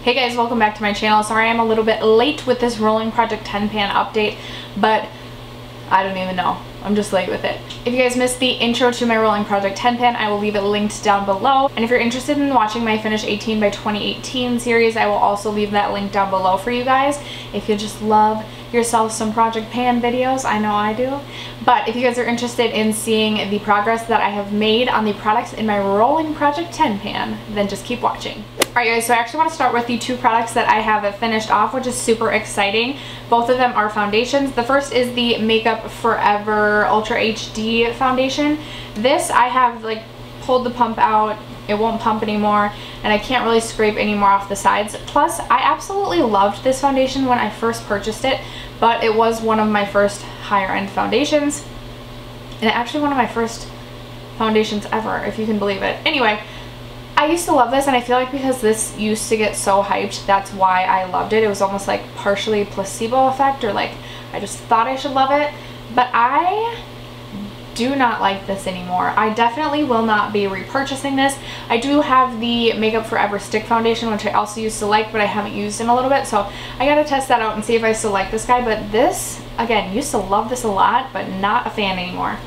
Hey guys, welcome back to my channel. Sorry I'm a little bit late with this Rolling Project 10 pan update, but I don't even know. I'm just late with it. If you guys missed the intro to my Rolling Project 10 pan, I will leave it linked down below. And if you're interested in watching my Finish 18 by 2018 series, I will also leave that link down below for you guys. If you just love yourself some Project Pan videos, I know I do. But if you guys are interested in seeing the progress that I have made on the products in my Rolling Project 10 pan, then just keep watching. Alright guys, so I actually want to start with the two products that I have finished off, which is super exciting. Both of them are foundations. The first is the Makeup Forever Ultra HD foundation. This I have like pulled the pump out. It won't pump anymore, and I can't really scrape any more off the sides. Plus, I absolutely loved this foundation when I first purchased it, but it was one of my first higher end foundations, and actually one of my first foundations ever, if you can believe it. Anyway, I used to love this, and I feel like because this used to get so hyped, that's why I loved it. It was almost like partially placebo effect, or like I just thought I should love it, but I do not like this anymore. I definitely will not be repurchasing this. I do have the Makeup Forever Stick Foundation, which I also used to like, but I haven't used in a little bit, so I gotta test that out and see if I still like this guy. But this, again, used to love this a lot, but not a fan anymore.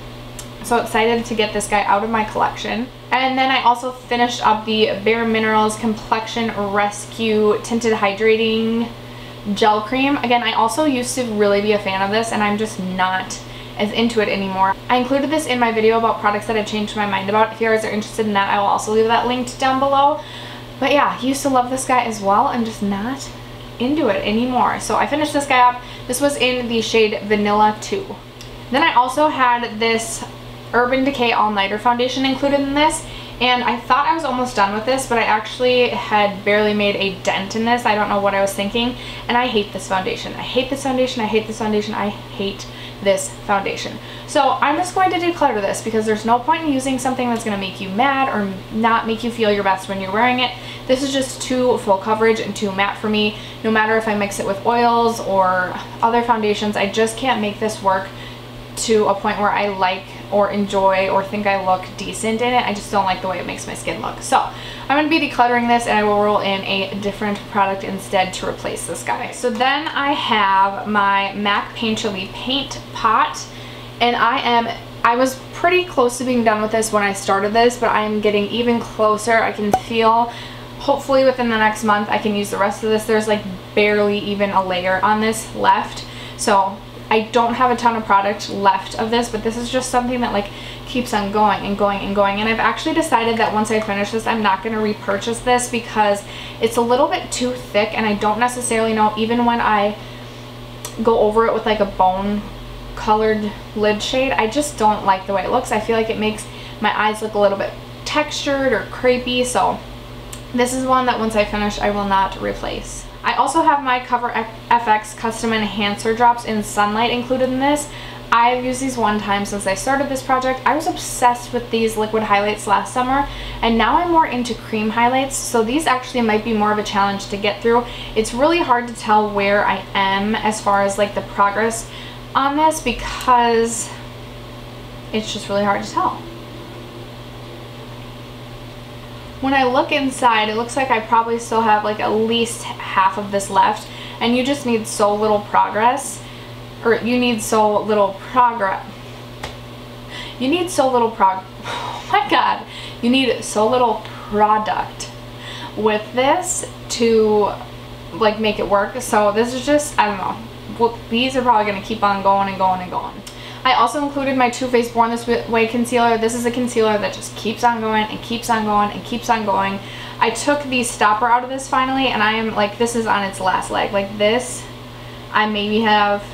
So excited to get this guy out of my collection. And then I also finished up the Bare Minerals Complexion Rescue Tinted Hydrating Gel Cream. Again, I also used to really be a fan of this, and I'm just not as into it anymore. I included this in my video about products that I've changed my mind about. If you guys are interested in that, I will also leave that linked down below. But yeah, I used to love this guy as well. I'm just not into it anymore. So I finished this guy up. This was in the shade Vanilla 2. Then I also had this Urban Decay All Nighter foundation included in this, and I thought I was almost done with this, but I actually had barely made a dent in this. I don't know what I was thinking, and I hate this foundation. I hate this foundation. I hate this foundation. I hate this foundation. So I'm just going to declutter this because there's no point in using something that's going to make you mad or not make you feel your best when you're wearing it. This is just too full coverage and too matte for me. No matter if I mix it with oils or other foundations, I just can't make this work to a point where I like or enjoy or think I look decent in it. I just don't like the way it makes my skin look. So I'm going to be decluttering this, and I will roll in a different product instead to replace this guy. So then I have my MAC Painterly Paint Pot, and I was pretty close to being done with this when I started this, but I am getting even closer. I can feel, hopefully within the next month, I can use the rest of this. There's like barely even a layer on this left. So I don't have a ton of product left of this, but this is just something that like keeps on going and going and going. And I've actually decided that once I finish this, I'm not going to repurchase this because it's a little bit too thick, and I don't necessarily know, even when I go over it with like a bone colored lid shade, I just don't like the way it looks. I feel like it makes my eyes look a little bit textured or crepey. So this is one that once I finish, I will not replace. I also have my Cover FX Custom Enhancer Drops in Sunlight included in this. I've used these one time since I started this project. I was obsessed with these liquid highlights last summer, and now I'm more into cream highlights, so these actually might be more of a challenge to get through. It's really hard to tell where I am as far as like the progress on this because it's just really hard to tell. When I look inside, it looks like I probably still have like at least half of this left, and you just need so little progress, or you need so little progress. You need so little oh my god, you need so little product with this to like make it work. So this is just, I don't know. Well, these are probably going to keep on going and going and going. I also included my Too Faced Born This Way concealer. This is a concealer that just keeps on going and keeps on going and keeps on going. I took the stopper out of this finally, and I am like, this is on its last leg. Like this, I maybe have,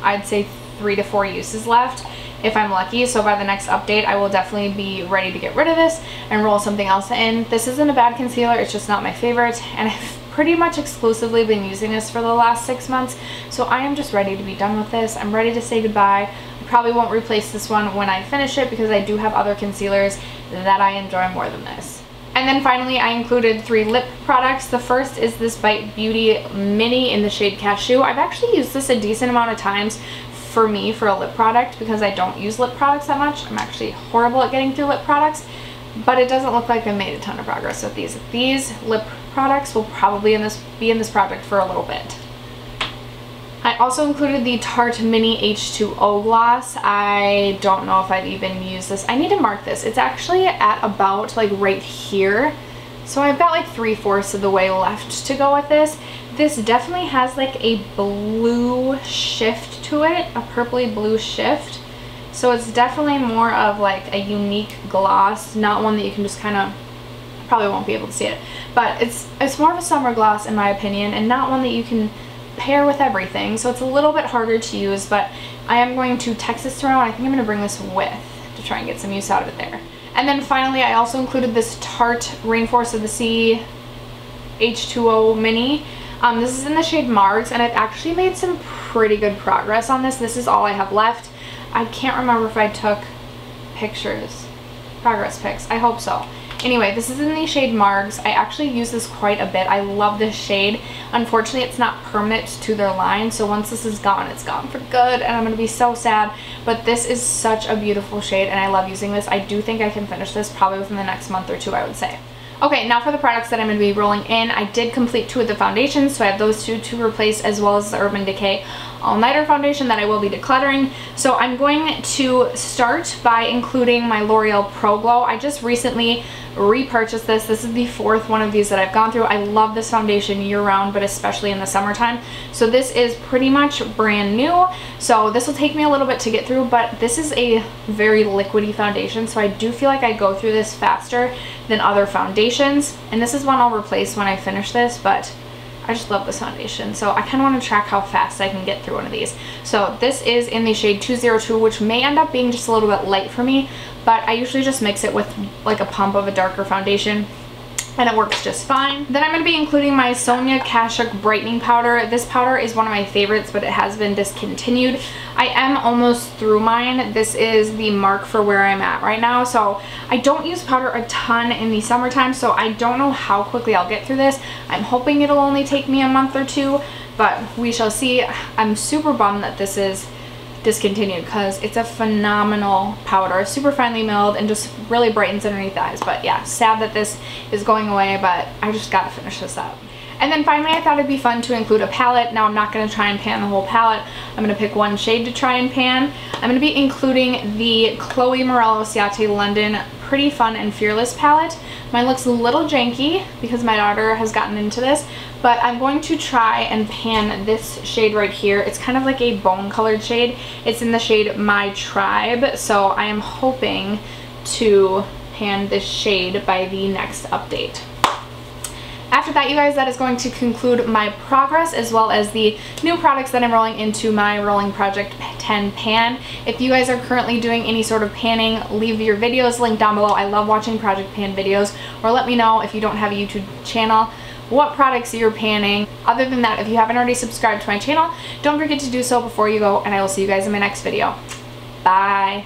I'd say 3 to 4 uses left if I'm lucky. So by the next update, I will definitely be ready to get rid of this and roll something else in. This isn't a bad concealer, it's just not my favorite, and I've pretty much exclusively been using this for the last 6 months. So I am just ready to be done with this. I'm ready to say goodbye. Probably won't replace this one when I finish it because I do have other concealers that I enjoy more than this. And then finally, I included 3 lip products. The first is this Bite Beauty Mini in the shade Kashuk. I've actually used this a decent amount of times for me for a lip product because I don't use lip products that much. I'm actually horrible at getting through lip products, but it doesn't look like I made a ton of progress with these. These lip products will probably be in this project for a little bit. I also included the Tarte Mini H2O gloss. I don't know if I've even used this. I need to mark this. It's actually at about like right here. So I've got like 3/4 of the way left to go with this. This definitely has like a blue shift to it, a purpley blue shift. So it's definitely more of like a unique gloss, not one that you can just kind of, probably won't be able to see it, but it's more of a summer gloss in my opinion, and not one that you can pair with everything. So it's a little bit harder to use, but I am going to text this around. I think I'm going to bring this with to try and get some use out of it there. And then finally, I also included this Tarte Rainforest of the Sea H2O Mini. This is in the shade Margs, and I've actually made some pretty good progress on this. This is all I have left. I can't remember if I took pictures, progress pics. I hope so. Anyway, this is in the shade Margs. I actually use this quite a bit. I love this shade. Unfortunately, it's not permanent to their line, so once this is gone, it's gone for good, and I'm going to be so sad. But this is such a beautiful shade, and I love using this. I do think I can finish this probably within the next month or two, I would say. Okay, now for the products that I'm going to be rolling in. I did complete 2 of the foundations, so I have those 2 to replace, as well as the Urban Decay All-Nighter Foundation that I will be decluttering. So I'm going to start by including my L'Oreal Pro Glow. I just recently repurchased this. This is the 4th one of these that I've gone through. I love this foundation year-round, but especially in the summertime. So this is pretty much brand new. So this will take me a little bit to get through, but this is a very liquidy foundation, so I do feel like I go through this faster than other foundations. And this is one I'll replace when I finish this, but I just love this foundation, so I kind of want to track how fast I can get through one of these. So this is in the shade 202, which may end up being just a little bit light for me, but I usually just mix it with like a pump of a darker foundation, and it works just fine. Then I'm going to be including my Sonia Kashuk Brightening Powder. This powder is one of my favorites, but it has been discontinued. I am almost through mine. This is the mark for where I'm at right now. So I don't use powder a ton in the summertime, so I don't know how quickly I'll get through this. I'm hoping it'll only take me a month or 2, but we shall see. I'm super bummed that this is discontinued because it's a phenomenal powder, super finely milled, and just really brightens underneath the eyes. But yeah, sad that this is going away, but I just gotta finish this up. And then finally, I thought it'd be fun to include a palette. Now I'm not going to try and pan the whole palette. I'm going to pick one shade to try and pan. I'm going to be including the Chloe Morello Ciate London Pretty Fun and Fearless palette. Mine looks a little janky because my daughter has gotten into this, but I'm going to try and pan this shade right here. It's kind of like a bone colored shade. It's in the shade My Tribe, so I am hoping to pan this shade by the next update. After that, you guys, that is going to conclude my progress as well as the new products that I'm rolling into my Rolling Project 10 pan. If you guys are currently doing any sort of panning, leave your videos linked down below. I love watching Project Pan videos, or let me know if you don't have a YouTube channel what products you're panning. Other than that, if you haven't already subscribed to my channel, don't forget to do so before you go, and I will see you guys in my next video. Bye!